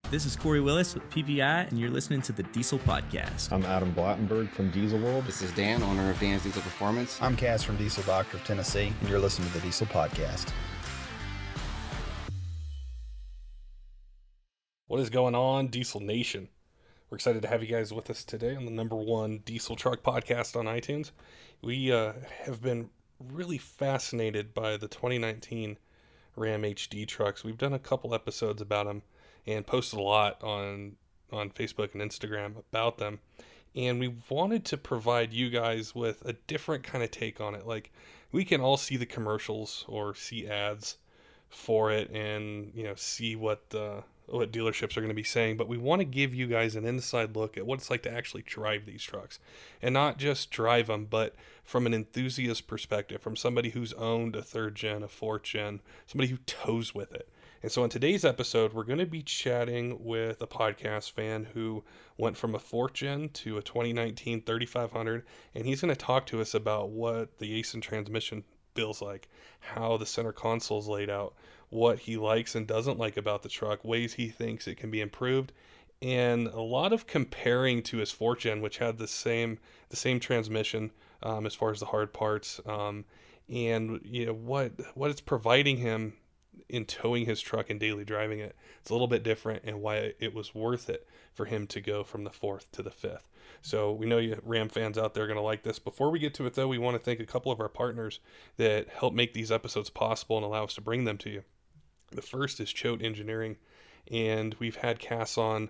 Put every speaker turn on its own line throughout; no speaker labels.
This is Corey Willis with PPEI, and you're listening to the Diesel Podcast.
I'm Adam Blattenberg from Diesel World.
This is Dan, owner of Dan's Diesel Performance.
I'm Cass from Diesel Doctor of Tennessee, and you're listening to the Diesel Podcast.
What is going on, Diesel Nation? We're excited to have you guys with us today on the #1 diesel truck podcast on iTunes. We have been really fascinated by the 2019 Ram HD trucks. We've done a couple episodes about them and posted a lot on Facebook and Instagram about them. And we wanted to provide you guys with a different kind of take on it. Like, we can all see the commercials or see ads for it and, see what dealerships are going to be saying, but we want to give you guys an inside look at what it's like to actually drive these trucks, and not just drive them, but from an enthusiast perspective, from somebody who's owned a 3rd gen, a 4th gen, somebody who tows with it. And so in today's episode, we're going to be chatting with a podcast fan who went from a 4th gen to a 2019 3500, and he's going to talk to us about what the Ace and transmission feels like, how the center console's laid out, what he likes and doesn't like about the truck, ways he thinks it can be improved, and a lot of comparing to his 4th gen, which had the same transmission as far as the hard parts, and what it's providing him in towing his truck and daily driving it. It's a little bit different, and why it was worth it for him to go from the 4th to the 5th. So we know you Ram fans out there are going to like this. Before we get to it, though, we want to thank a couple of our partners that help make these episodes possible and allow us to bring them to you. The first is Choate Engineering, and we've had Cass on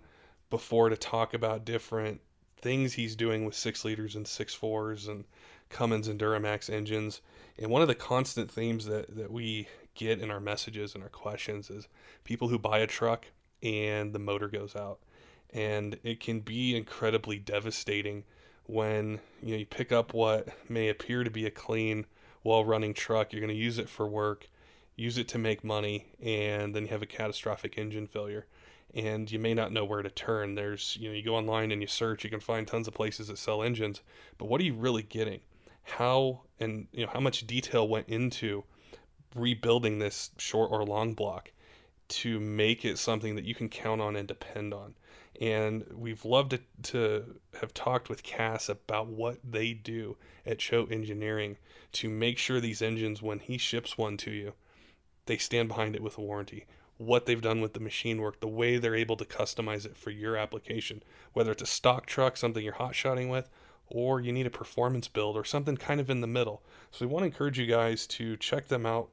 before to talk about different things he's doing with 6 liters and 6.4s and Cummins and Duramax engines. And one of the constant themes that we get in our messages and our questions is people who buy a truck and the motor goes out. And it can be incredibly devastating when you pick up what may appear to be a clean, well-running truck. You're going to use it for work, use it to make money, and then you have a catastrophic engine failure. And you may not know where to turn. There's, you go online and you search, you can find tons of places that sell engines, but what are you really getting? How much detail went into rebuilding this short or long block to make it something that you can count on and depend on. And we've loved to have talked with Cass about what they do at Choate Engineering to make sure these engines, when he ships one to you, they stand behind it with a warranty. What they've done with the machine work, the way they're able to customize it for your application, whether it's a stock truck, something you're hot shotting with, or you need a performance build or something kind of in the middle. So we want to encourage you guys to check them out.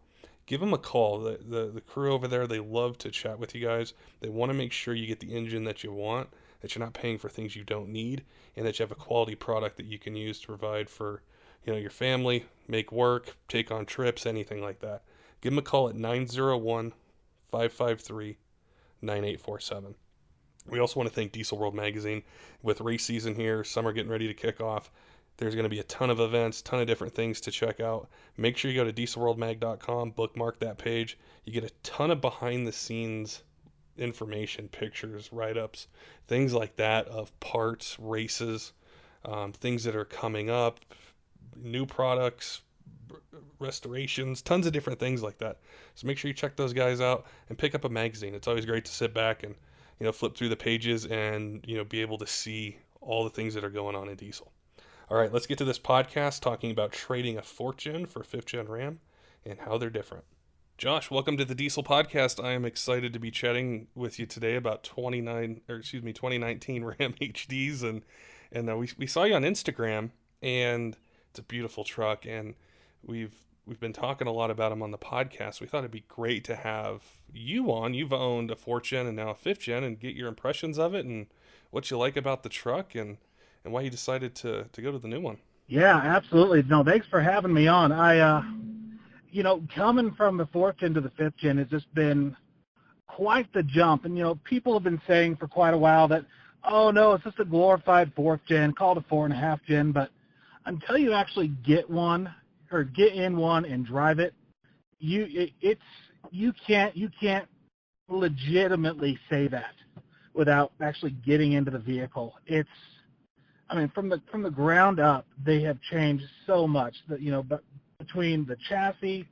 Give them a call. The crew over there, they love to chat with you guys. They want to make sure you get the engine that you want, that you're not paying for things you don't need, and that you have a quality product that you can use to provide for your family, make work, take on trips, anything like that. Give them a call at 901-553-9847. We also want to thank Diesel World Magazine. With race season here, summer getting ready to kick off, there's going to be a ton of events, ton of different things to check out. Make sure you go to dieselworldmag.com, bookmark that page. You get a ton of behind-the-scenes information, pictures, write-ups, things like that of parts, races, things that are coming up, new products, restorations, tons of different things like that. So make sure you check those guys out and pick up a magazine. It's always great to sit back and flip through the pages and be able to see all the things that are going on in diesel. All right, let's get to this podcast talking about trading a 4th gen for a 5th gen Ram and how they're different. Josh, welcome to the Diesel Podcast. I am excited to be chatting with you today about 2019 Ram HDs, and we saw you on Instagram, and it's a beautiful truck, and we've been talking a lot about them on the podcast. We thought it'd be great to have you on. You've owned a 4th gen and now a 5th gen, and get your impressions of it and what you like about the truck and why you decided to go to the new one.
Yeah, absolutely. No, thanks for having me on. I, coming from the 4th gen to the 5th gen has just been quite the jump. And, people have been saying for quite a while that, oh, no, it's just a glorified 4th gen, called a 4.5 gen. But until you actually get one or get in one and drive it, you can't legitimately say that without actually getting into the vehicle. From the ground up, they have changed so much that, but between the chassis,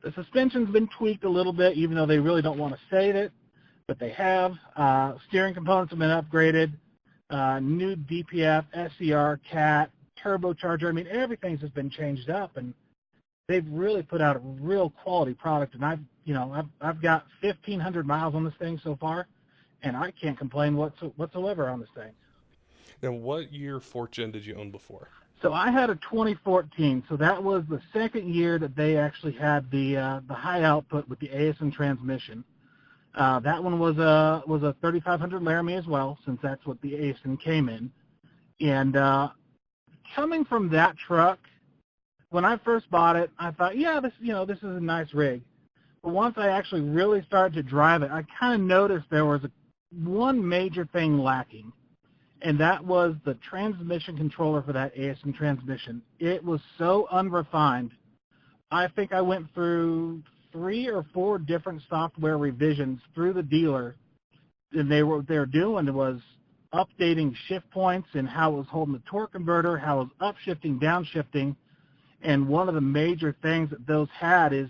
the suspension's been tweaked a little bit, even though they really don't want to say that but they have. Steering components have been upgraded. New DPF, SCR, CAT, turbocharger. I mean, everything's just been changed up, and they've really put out a real quality product. And I've got 1,500 miles on this thing so far, and I can't complain whatsoever on this thing.
Now, what year 4th Gen did you own before?
So I had a 2014, so that was the second year that they actually had the high output with the ASN transmission. That one was a 3500 Laramie as well, since that's what the ASN came in. And coming from that truck, when I first bought it, I thought, yeah, this is a nice rig. But once I actually really started to drive it, I kind of noticed there was one major thing lacking. And that was the transmission controller for that ASN transmission. It was so unrefined. I think I went through 3 or 4 different software revisions through the dealer, and what they were doing was updating shift points and how it was holding the torque converter, how it was upshifting, downshifting. And one of the major things that those had is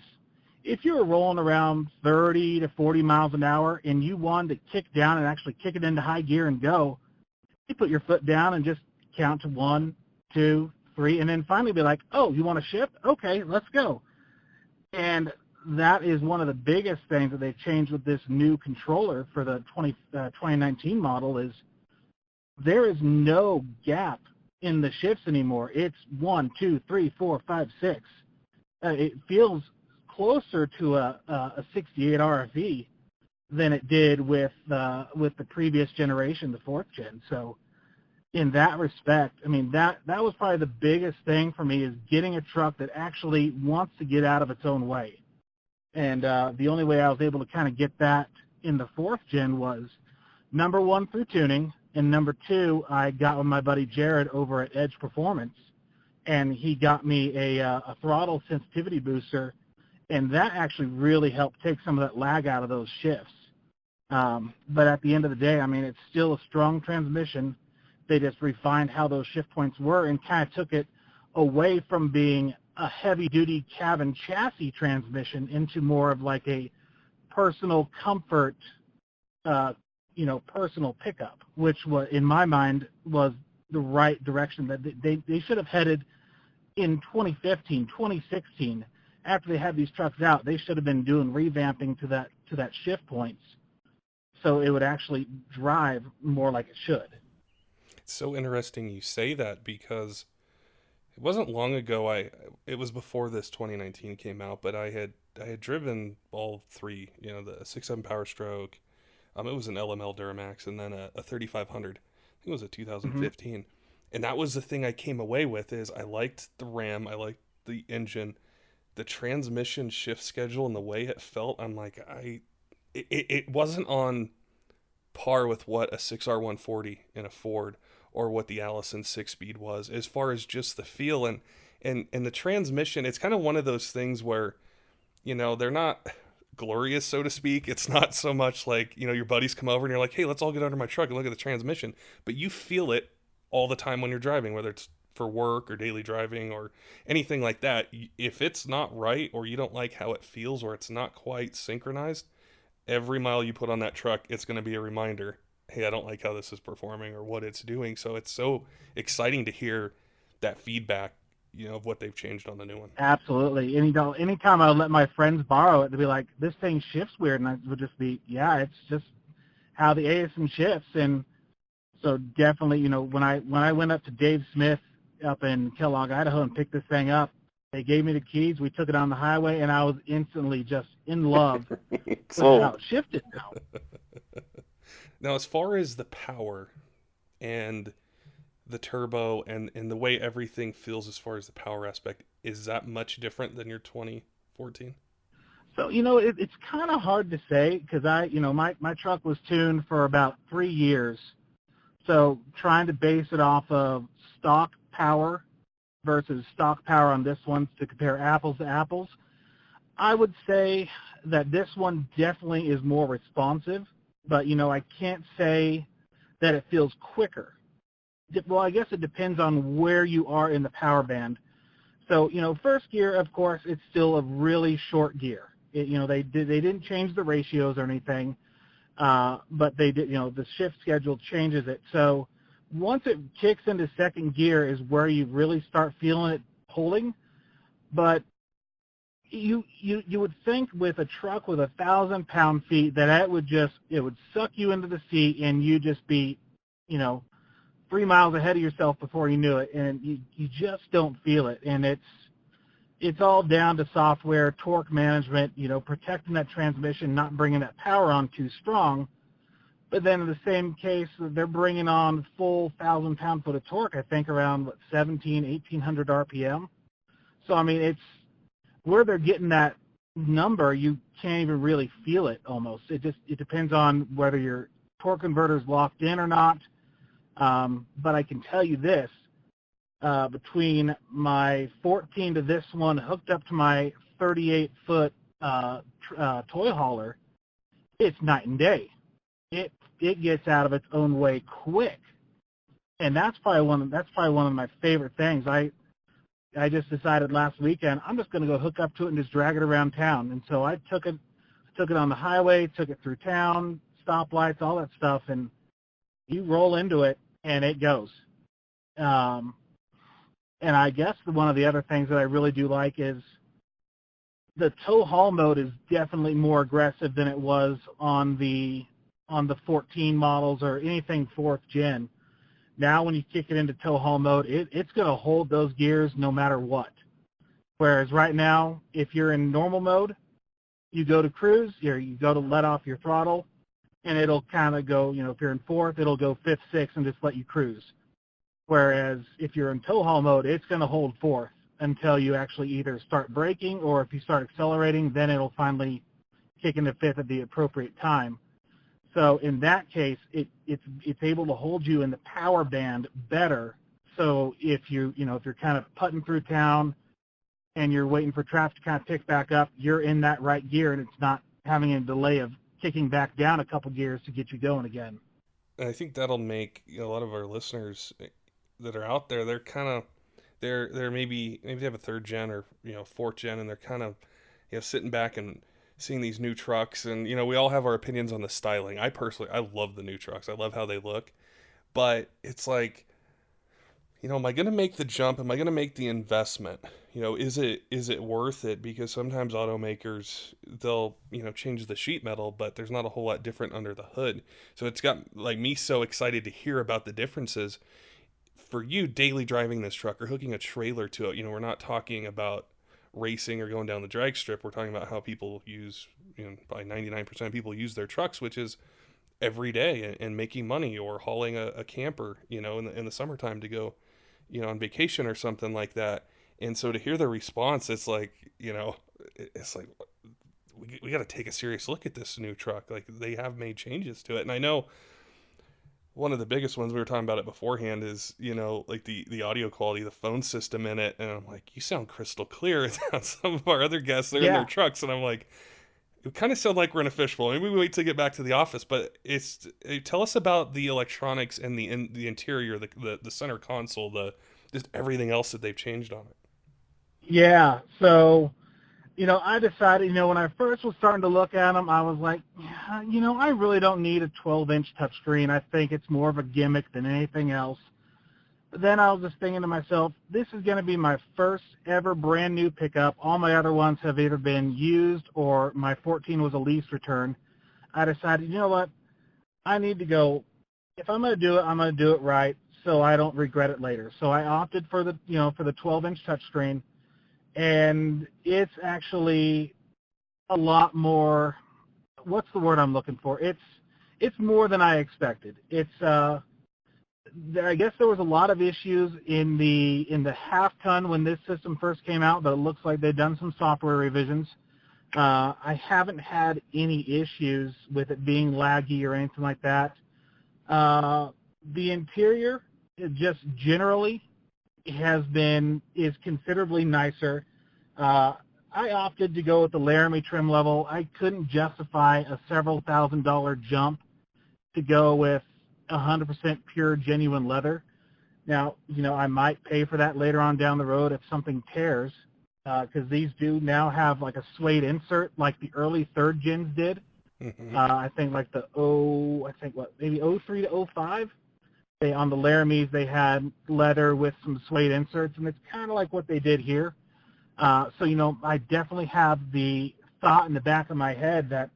if you were rolling around 30 to 40 miles an hour and you wanted to kick down and actually kick it into high gear and go, you put your foot down and just count to 1, 2, 3, and then finally be like, oh, you want to shift? Okay, let's go. And that is one of the biggest things that they've changed with this new controller for the 2019 model is there is no gap in the shifts anymore. It's 1, 2, 3, 4, 5, 6. It feels closer to a 68 RFE than it did with the previous generation, the 4th Gen. So in that respect, I mean, that was probably the biggest thing for me is getting a truck that actually wants to get out of its own way. And the only way I was able to kind of get that in the 4th Gen was, number 1, through tuning, and number 2, I got with my buddy Jared over at Edge Performance, and he got me a throttle sensitivity booster, and that actually really helped take some of that lag out of those shifts. But at the end of the day, I mean, it's still a strong transmission. They just refined how those shift points were and kind of took it away from being a heavy-duty cabin chassis transmission into more of like a personal comfort, personal pickup, which was, in my mind, was the right direction that they should have headed in 2015, 2016. After they had these trucks out, they should have been doing revamping to that shift points, so it would actually drive more like it should.
It's so interesting you say that because it wasn't long ago. It was before this 2019 came out, but I had driven all 3. You know, the 6.7 Power Stroke. It was an LML Duramax, and then a 3500. I think it was a 2015. Mm-hmm. And that was the thing I came away with is I liked the RAM, I liked the engine, the transmission shift schedule, and the way it felt. I'm like, it wasn't on par with what a 6R140 in a Ford or what the Allison 6-speed was as far as just the feel and the transmission. It's kind of one of those things where, they're not glorious, so to speak. It's not so much like, your buddies come over and you're like, hey, let's all get under my truck and look at the transmission, but you feel it all the time when you're driving, whether it's for work or daily driving or anything like that. If it's not right or you don't like how it feels or it's not quite synchronized, every mile you put on that truck, it's going to be a reminder, hey, I don't like how this is performing or what it's doing. So it's so exciting to hear that feedback, of what they've changed on the new one.
Absolutely. And, anytime I would let my friends borrow it, they'd be like, this thing shifts weird. And I would just be, yeah, it's just how the ASN shifts. And so definitely, when I went up to Dave Smith up in Kellogg, Idaho, and picked this thing up, they gave me the keys. We took it on the highway, and I was instantly just in love with how it shifted now.
Now, as far as the power and the turbo and the way everything feels as far as the power aspect, is that much different than your 2014?
So, it's kind of hard to say because my truck was tuned for about 3 years. So trying to base it off of stock power versus stock power on this one to compare apples to apples, I would say that this one definitely is more responsive, but, I can't say that it feels quicker. Well, I guess it depends on where you are in the power band. So, first gear, of course, it's still a really short gear. They didn't change the ratios or anything. but they did, the shift schedule changes it. So once it kicks into second gear is where you really start feeling it pulling. But you would think with a truck with 1,000 pound-feet that it would suck you into the seat and you just be, 3 miles ahead of yourself before you knew it, and you just don't feel it. And it's all down to software, torque management, protecting that transmission, not bringing that power on too strong. But then in the same case, they're bringing on full 1,000 pound-foot of torque, I think around 1,800 RPM. So, I mean, it's where they're getting that number, you can't even really feel it almost. It depends on whether your torque converter's locked in or not. But I can tell you this, between my 14 to this one hooked up to my 38-foot toy hauler, it's night and day. It gets out of its own way quick, and that's probably one of my favorite things. I just decided last weekend I'm just going to go hook up to it and just drag it around town. And so I took it on the highway, took it through town, stoplights, all that stuff, and you roll into it and it goes. And I guess one of the other things that I really do like is the tow haul mode is definitely more aggressive than it was on the 14 models or anything 4th gen. Now when you kick it into tow haul mode, it's going to hold those gears no matter what. Whereas right now, if you're in normal mode, you go to cruise, you go to let off your throttle, and it'll kind of go, if you're in 4th, it'll go 5th, 6th, and just let you cruise. Whereas if you're in tow haul mode, it's going to hold 4th until you actually either start braking, or if you start accelerating, then it'll finally kick into 5th at the appropriate time. So in that case, it's able to hold you in the power band better. So if you're kind of putting through town and you're waiting for traffic to kind of pick back up, you're in that right gear, and it's not having a delay of kicking back down a couple gears to get you going again.
And I think that'll make a lot of our listeners that are out there, they're maybe they have a 3rd gen or 4th gen, and they're kind of sitting back and seeing these new trucks, and we all have our opinions on the styling. I love the new trucks. I love how they look, but it's like, am I going to make the jump? Am I going to make the investment? Is it worth it? Because sometimes automakers, they'll change the sheet metal, but there's not a whole lot different under the hood. So it's got me so excited to hear about the differences for you daily driving this truck or hooking a trailer to it. We're not talking about racing or going down the drag strip. We're talking about how people use, probably 99% of people use their trucks, which is every day, and making money, or hauling a camper, in the summertime to go, on vacation or something like that. And so to hear the response, it's like, it's like, we got to take a serious look at this new truck. Like, they have made changes to it. And I know one of the biggest ones, we were talking about it beforehand, is, like the audio quality, the phone system in it. And I'm like, you sound crystal clear. Some of our other guests, they're in their trucks, and I'm like, it kind of sound like we're in a fishbowl. Maybe we wait to get back to the office, but tell us about the electronics and the interior, the center console, just everything else that they've changed on it.
Yeah. So, I decided, when I first was starting to look at them, I was like, I really don't need a 12-inch touchscreen. I think it's more of a gimmick than anything else. But then I was just thinking to myself, this is going to be my first ever brand new pickup. All my other ones have either been used, or my 14 was a lease return. I decided, you know what, I need to go, if I'm going to do it, I'm going to do it right, so I don't regret it later. So I opted for the 12-inch touchscreen. And it's actually a lot more, what's the word I'm looking for? It's more than I expected. I guess there was a lot of issues in the half ton when this system first came out, but it looks like they've done some software revisions. I haven't had any issues with it being laggy or anything like that. The interior, just generally, is considerably nicer. I opted to go with the Laramie trim level. I couldn't justify a several $1,000 jump to go with 100% pure genuine leather. Now, I might pay for that later on down the road if something tears, because these do now have like a suede insert like the early 3rd gens did. I think like maybe 03 to 05. On the Laramies, they had leather with some suede inserts, and it's kind of like what they did here. So, I definitely have the thought in the back of my head that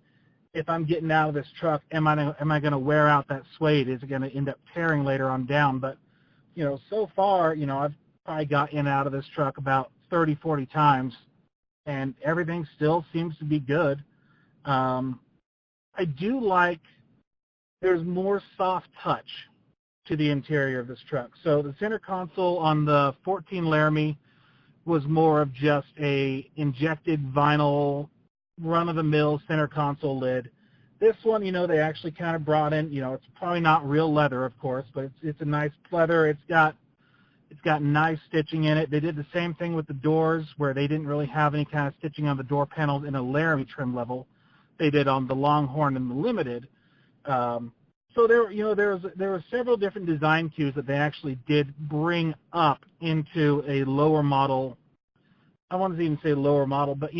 if I'm getting out of this truck, am I going to wear out that suede? Is it going to end up tearing later on down? But, so far, I've probably got in and out of this truck about 30, 40 times, and everything still seems to be good. I do like there's more soft touch to the interior of this truck. So the center console on the 14 Laramie was more of just a injected vinyl run-of-the-mill center console lid. This one, they actually kind of brought in, it's probably not real leather, of course, but it's a nice pleather. It's got nice stitching in it. They did the same thing with the doors, where they didn't really have any kind of stitching on the door panels in a Laramie trim level. They did on the Longhorn and the Limited. So there were several different design cues that they actually did bring up into a lower model. I won't even say lower model, but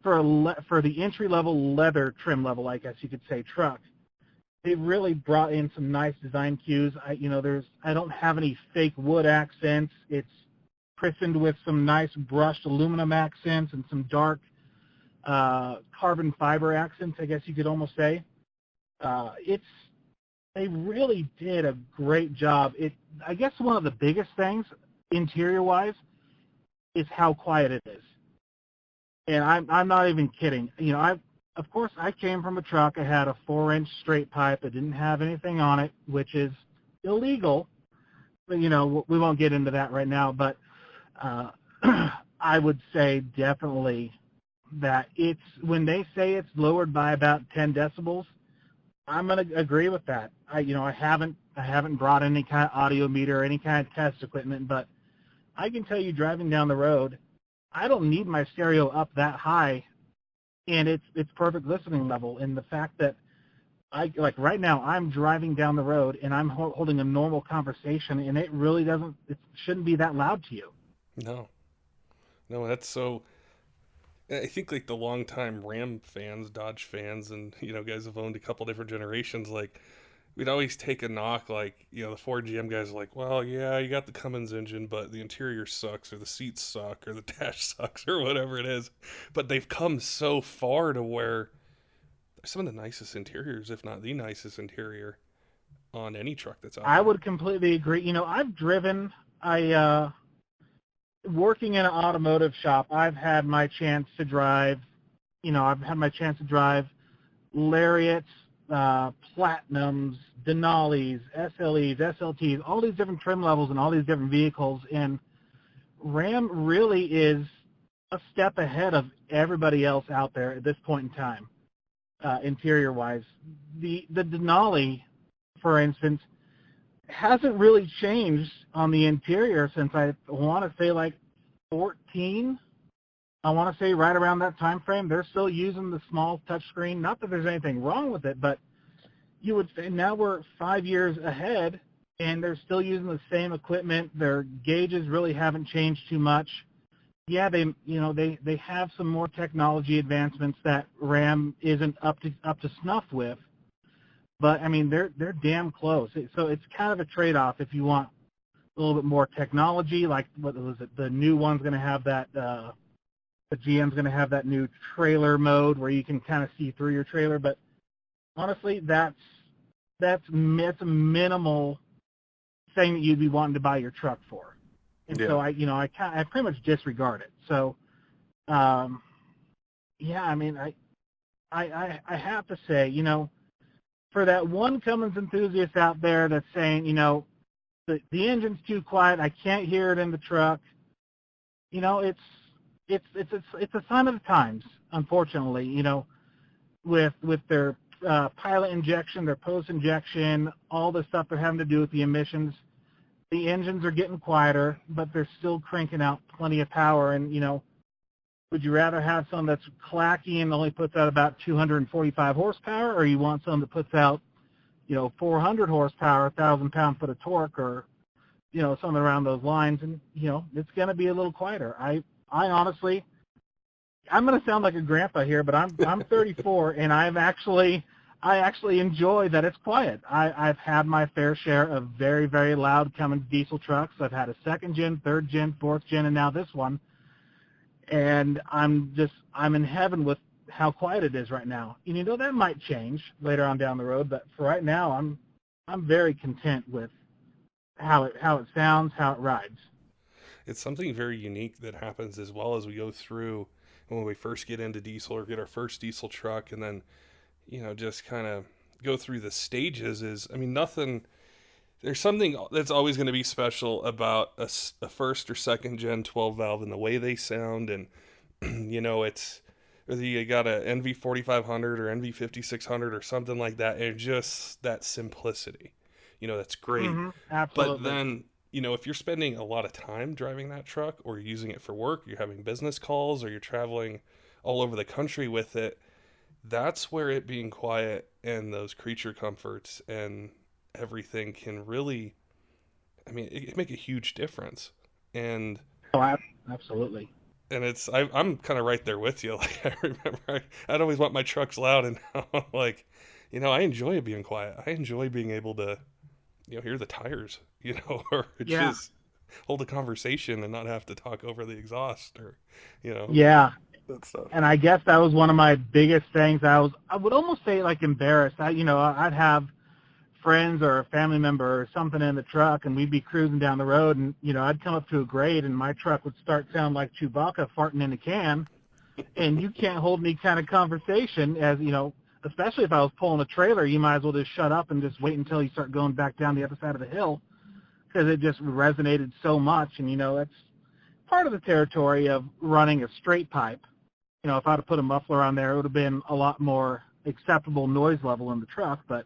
for the entry level leather trim level, I guess you could say, truck, they really brought in some nice design cues. I don't have any fake wood accents. It's christened with some nice brushed aluminum accents and some dark carbon fiber accents, I guess you could almost say. They really did a great job. I guess one of the biggest things, interior-wise, is how quiet it is. And I'm not even kidding. Of course, I came from a truck. I had a 4-inch straight pipe. It didn't have anything on it, which is illegal. But, we won't get into that right now. But I would say definitely that when they say it's lowered by about 10 decibels, I'm going to agree with that. I haven't brought any kind of audio meter or any kind of test equipment, but I can tell you, driving down the road, I don't need my stereo up that high, and it's perfect listening level. And the fact that right now I'm driving down the road and I'm holding a normal conversation, and it shouldn't be that loud to you.
No, that's so. I think like the longtime Ram fans, Dodge fans, and guys have owned a couple different generations. Like, we'd always take a knock, like the Ford GM guys are like, well, yeah, you got the Cummins engine, but the interior sucks, or the seats suck, or the dash sucks, or whatever it is. But they've come so far to where some of the nicest interiors, if not the nicest interior, on any truck that's out there.
I would completely agree. I've driven. Working in an automotive shop, I've had my chance to drive. Lariats, Platinums, Denali's, SLEs, SLTs, all these different trim levels and all these different vehicles. And Ram really is a step ahead of everybody else out there at this point in time, interior-wise. The Denali, for instance, hasn't really changed on the interior since I want to say like 14. I want to say right around that time frame. They're still using the small touchscreen. Not that there's anything wrong with it, but you would say now we're 5 years ahead, and they're still using the same equipment. Their gauges really haven't changed too much. Yeah, they have some more technology advancements that Ram isn't up to snuff with. But I mean, they're damn close. So it's kind of a trade-off. If you want a little bit more technology, like what was it? The new one's going to have that. The GM's going to have that new trailer mode where you can kind of see through your trailer. But honestly, that's a minimal thing that you'd be wanting to buy your truck for. And so I pretty much disregard it. So, yeah, I mean, I have to say, for that one Cummins enthusiast out there that's saying, the engine's too quiet, I can't hear it in the truck, it's a sign of the times, unfortunately, with their pilot injection, their post injection, all the stuff they're having to do with the emissions. The engines are getting quieter, but they're still cranking out plenty of power. And, would you rather have something that's clacky and only puts out about 245 horsepower, or you want something that puts out, 400 horsepower, 1,000 pound-foot of torque, or, something around those lines? And, it's going to be a little quieter. I honestly, I'm going to sound like a grandpa here, but I'm 34, and I actually enjoy that it's quiet. I've had my fair share of very, very loud Cummins diesel trucks. I've had a second gen, third gen, fourth gen, and now this one. And I'm in heaven with how quiet it is right now. And you know, that might change later on down the road, but for right now, I'm very content with how it sounds, how it rides.
It's something very unique that happens as well as we go through when we first get into diesel or get our first diesel truck, and then, you know, just kind of go through the stages. Is, I mean, there's something that's always going to be special about a first or second gen 12 valve and the way they sound. And, you know, it's whether you got a NV 4500 or NV 5600 or something like that, and just that simplicity, you know, that's great.
Mm-hmm, absolutely.
But then, you know, if you're spending a lot of time driving that truck, or you're using it for work, you're having business calls, or you're traveling all over the country with it, that's where it being quiet and those creature comforts and everything can really, I mean, it can make a huge difference. And
absolutely.
And I'm kind of right there with you. Like, I remember I'd always want my trucks loud, and now I'm like, you know, I enjoy it being quiet. I enjoy being able to, you know, hear the tires, you know, or just hold a conversation and not have to talk over the exhaust, or, you know.
Yeah.
That stuff.
And I guess that was one of my biggest things. I would almost say like embarrassed. I'd have friends or a family member or something in the truck, and we'd be cruising down the road, and, you know, I'd come up to a grade and my truck would start sounding like Chewbacca farting in a can, and you can't hold any kind of conversation, as, you know, especially if I was pulling a trailer. You might as well just shut up and just wait until you start going back down the other side of the hill, because it just resonated so much. And, you know, that's part of the territory of running a straight pipe. You know, if I'd have put a muffler on there, it would have been a lot more acceptable noise level in the truck. But,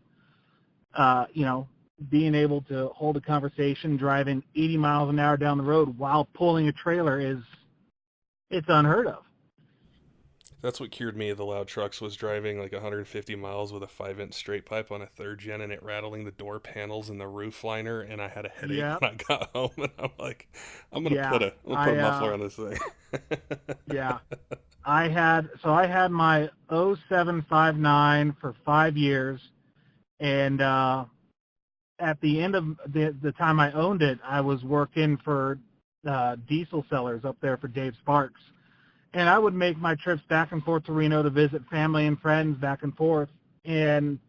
you know, being able to hold a conversation driving 80 miles an hour down the road while pulling a trailer it's unheard of.
That's what cured me of the loud trucks, was driving like 150 miles with a 5-inch straight pipe on a third gen, and it rattling the door panels and the roof liner, and I had a headache when I got home, and I'm like, I'm gonna put a muffler on this thing.
Yeah. I had my 0759 for 5 years, and at the end of the time I owned it, I was working for diesel sellers up there for Dave Sparks. And I would make my trips back and forth to Reno to visit family and friends back and forth. And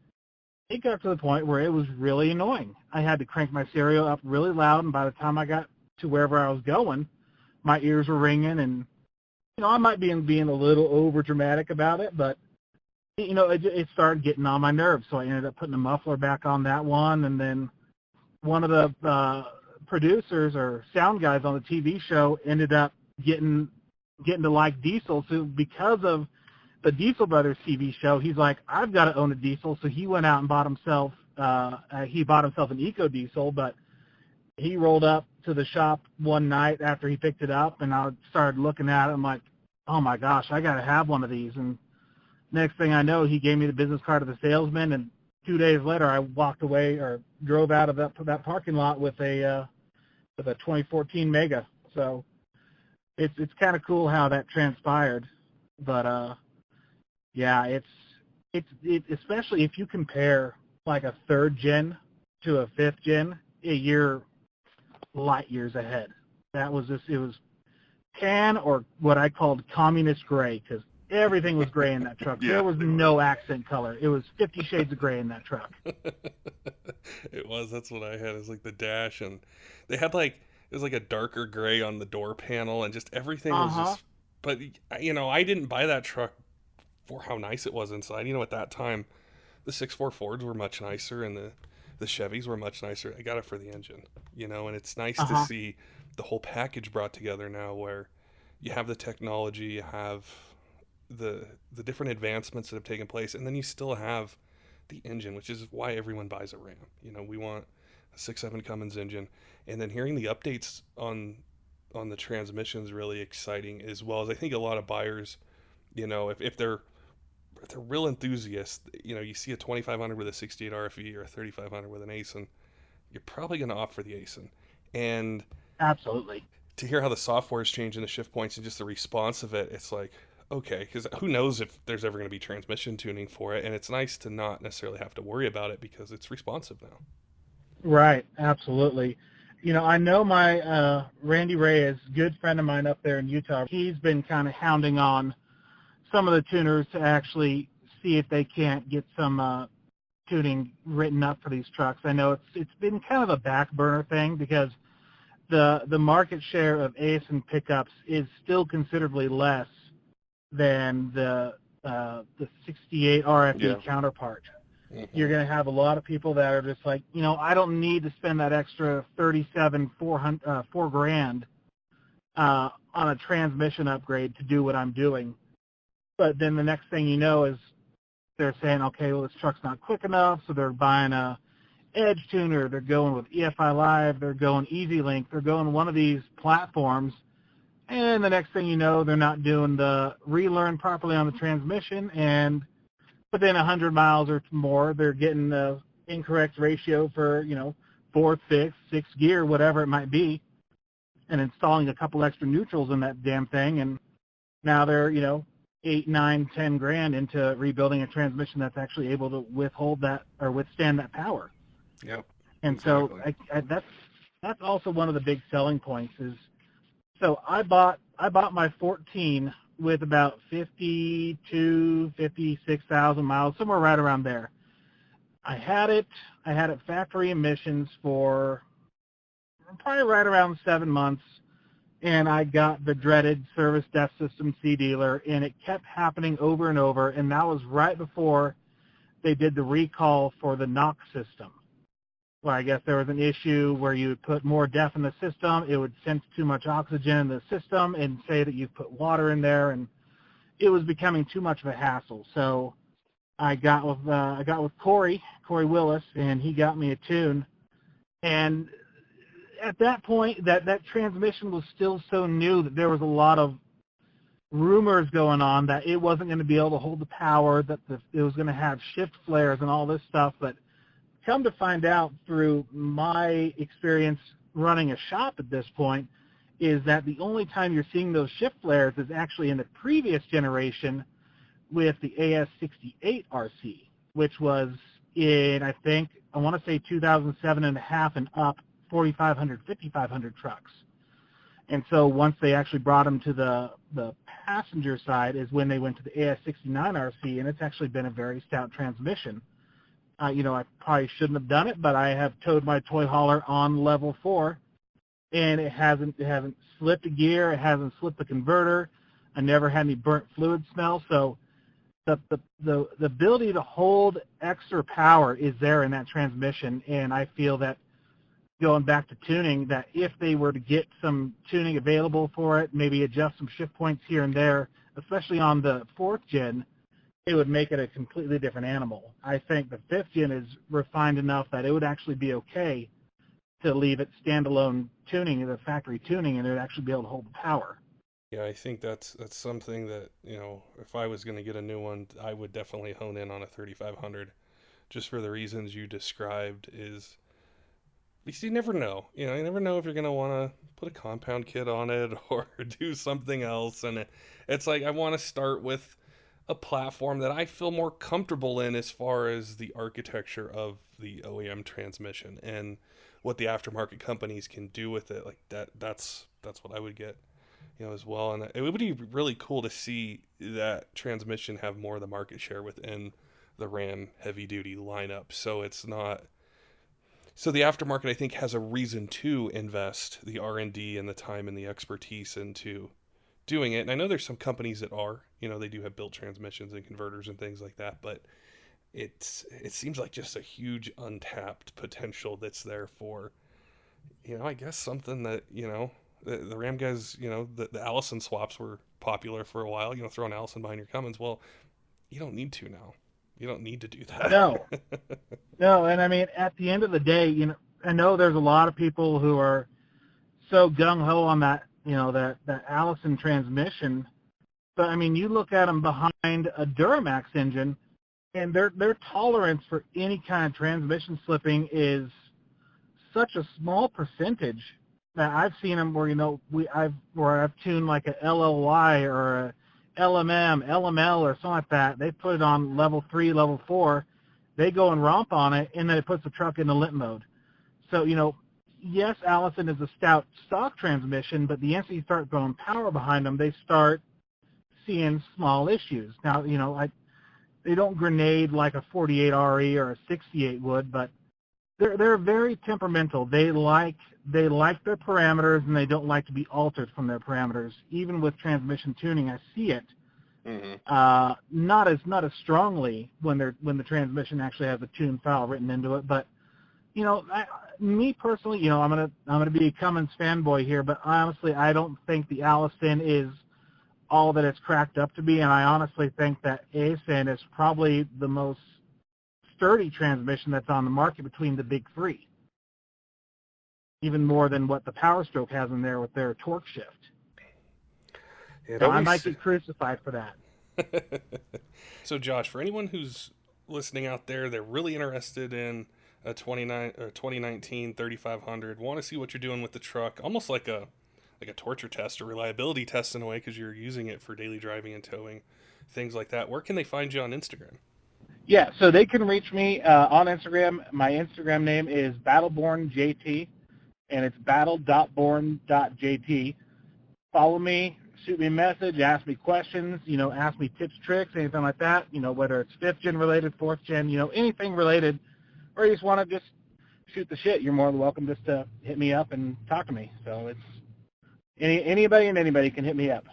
it got to the point where it was really annoying. I had to crank my stereo up really loud, and by the time I got to wherever I was going, my ears were ringing. And, you know, I might be being a little over dramatic about it, but, you know, it started getting on my nerves. So I ended up putting a muffler back on that one. And then one of the producers or sound guys on the TV show ended up getting to like diesel. So because of the Diesel Brothers TV show, he's like, I've got to own a diesel. So he went out and bought himself an Eco Diesel. But he rolled up to the shop one night after he picked it up, and I started looking at it. I'm like, oh my gosh, I got to have one of these. And next thing I know, he gave me the business card of the salesman, and 2 days later I walked away, or drove out of that parking lot with a 2014 Mega. So it's kind of cool how that transpired. But yeah, it's especially if you compare like a third gen to a fifth gen, you're light years ahead. It was tan, or what I called communist gray, because everything was gray in that truck. There was no accent color. It was 50 shades of gray in that truck.
It was. That's what I had. It was like the dash, and they had like, it was like a darker gray on the door panel, and just everything was just, but, you know, I didn't buy that truck for how nice it was inside. You know, at that time, the 6.4 Fords were much nicer, and the Chevys were much nicer. I got it for the engine, you know, and it's nice to see the whole package brought together now, where you have the technology, you have the different advancements that have taken place, and then you still have the engine, which is why everyone buys a Ram. You know, we want a 6.7 Cummins engine, and then hearing the updates on the transmission is really exciting, as well as I think a lot of buyers, you know, if they're real enthusiasts, you know, you see a 2500 with a 68 RFE or a 3500 with an ASIN, you're probably going to opt for the ASIN. And
absolutely,
to hear how the software is changing the shift points and just the response of it, it's like, okay, because who knows if there's ever going to be transmission tuning for it, and it's nice to not necessarily have to worry about it because it's responsive now.
Right, absolutely. You know, I know my Randy Reyes, good friend of mine up there in Utah, he's been kind of hounding on some of the tuners to actually see if they can't get some tuning written up for these trucks. I know it's been kind of a back burner thing because the market share of ASIN pickups is still considerably less than the 68 RFE counterpart.
Mm-hmm.
You're going to have a lot of people that are just like, you know, I don't need to spend that extra $4 grand on a transmission upgrade to do what I'm doing. But then the next thing you know is they're saying, okay, well, this truck's not quick enough, so they're buying a Edge tuner, they're going with EFI Live, they're going EasyLink, they're going one of these platforms, and the next thing you know, they're not doing the relearn properly on the transmission, and within 100 miles or more, they're getting the incorrect ratio for, you know, fourth, fifth, sixth gear, whatever it might be, and installing a couple extra neutrals in that damn thing, and now they're, you know, 8, 9, 10 grand into rebuilding a transmission that's actually able to withhold that or withstand that power.
Yep.
And
exactly.
so that's also one of the big selling points is, so I bought my 14 with about 56,000 miles, somewhere right around there. I had it factory emissions for probably right around 7 months, and I got the dreaded service desk system C dealer, and it kept happening over and over, and that was right before they did the recall for the NOx system. Well, I guess there was an issue where you would put more DEF in the system, it would sense too much oxygen in the system and say that you put water in there, and it was becoming too much of a hassle. So I got with Corey Willis, and he got me a tune. And at that point, that transmission was still so new that there was a lot of rumors going on that it wasn't going to be able to hold the power, that it was going to have shift flares and all this stuff. But come to find out through my experience running a shop at this point is that the only time you're seeing those shift flares is actually in the previous generation with the AS68 RC, which was in, I think, I want to say 2007 and a half and up, 4,500, 5,500 trucks. And so once they actually brought them to the passenger side is when they went to the AS69 RC, and it's actually been a very stout transmission. You know, I probably shouldn't have done it, but I have towed my toy hauler on level 4, and it hasn't slipped a gear, it hasn't slipped a converter. I never had any burnt fluid smell. So the ability to hold extra power is there in that transmission, and I feel that going back to tuning, that if they were to get some tuning available for it, maybe adjust some shift points here and there, especially on the 4th gen, it would make it a completely different animal. I think the 5th gen is refined enough that it would actually be okay to leave it standalone tuning, the factory tuning, and it would actually be able to hold the power.
Yeah, I think that's something that, you know, if I was going to get a new one, I would definitely hone in on a 3500, just for the reasons you described. Is because you never know. You know, you never know if you're going to want to put a compound kit on it or do something else. And it's like I want to start with a platform that I feel more comfortable in as far as the architecture of the OEM transmission and what the aftermarket companies can do with it. Like that's what I would get, you know, as well. And it would be really cool to see that transmission have more of the market share within the Ram heavy duty lineup. So it's not, so the aftermarket, I think, has a reason to invest the R&D and the time and the expertise into doing it. And I know there's some companies that are, you know, they do have built transmissions and converters and things like that, but it seems like just a huge untapped potential that's there for, you know, I guess something that, you know, the Ram guys, you know, the Allison swaps were popular for a while, you know, throwing Allison behind your Cummins. Well, you don't need to now. You don't need to do that.
No, and I mean, at the end of the day, you know, I know there's a lot of people who are so gung-ho on that, you know, that Allison transmission, but I mean, you look at them behind a Duramax engine, and their tolerance for any kind of transmission slipping is such a small percentage that I've seen them where, you know, I've tuned like a LLY or a LMM, LML, or something like that, they put it on level 3, level 4, they go and romp on it, and then it puts the truck into limp mode. So, yes, Allison is a stout stock transmission, but the instant you start throwing power behind them, they start seeing small issues. Now, they don't grenade like a 48 RE or a 68 would, but they're very temperamental. They like their parameters, and they don't like to be altered from their parameters. Even with transmission tuning, I see it. Not as strongly when the transmission actually has a tune file written into it. But me personally, I'm gonna be a Cummins fanboy here, but honestly, I don't think the Allison is all that it's cracked up to be, and I honestly think that ASIN is probably the most sturdy transmission that's on the market between the big three, even more than what the Power Stroke has in there with their torque shift. So I might get crucified for that.
So Josh, for anyone who's listening out there, they're really interested in a 2019 3500, want to see what you're doing with the truck, almost like a torture test or reliability test in a way, because you're using it for daily driving and towing, things like that. Where can they find you on Instagram?
Yeah, so they can reach me on Instagram. My Instagram name is battlebornjt, and it's battle.born.jt. Follow me, shoot me a message, ask me questions, ask me tips, tricks, anything like that, whether it's 5th gen related, 4th gen, anything related, or you just want to just shoot the shit, you're more than welcome just to hit me up and talk to me. So it's anybody and anybody can hit me up.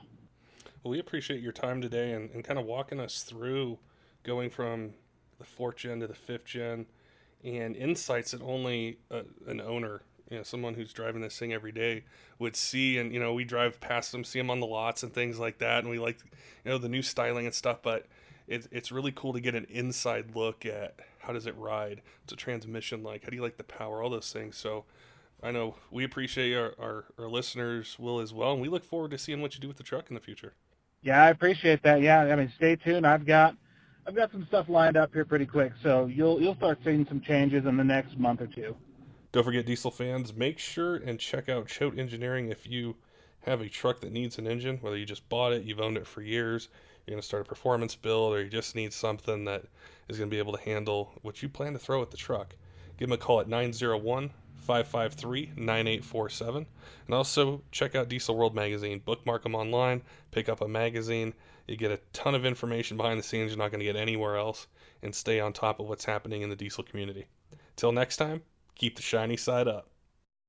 Well, we appreciate your time today and kind of walking us through going from the 4th gen to the 5th gen, and insights that only an owner, someone who's driving this thing every day would see. And, we drive past them, see them on the lots and things like that. And we like, the new styling and stuff, but it's really cool to get an inside look at how does it ride? What's a transmission like? How do you like the power? All those things. So I know we appreciate our listeners will as well. And we look forward to seeing what you do with the truck in the future.
Yeah, I appreciate that. Yeah, stay tuned. I've got some stuff lined up here pretty quick, so you'll start seeing some changes in the next month or two.
Don't forget, diesel fans, make sure and check out Choate Engineering if you have a truck that needs an engine, whether you just bought it, you've owned it for years, you're going to start a performance build, or you just need something that is going to be able to handle what you plan to throw at the truck. Give them a call at 901-553-9847. And also check out Diesel World Magazine. Bookmark them online, pick up a magazine. You get a ton of information behind the scenes you're not going to get anywhere else, and stay on top of what's happening in the diesel community. Till next time, keep the shiny side up.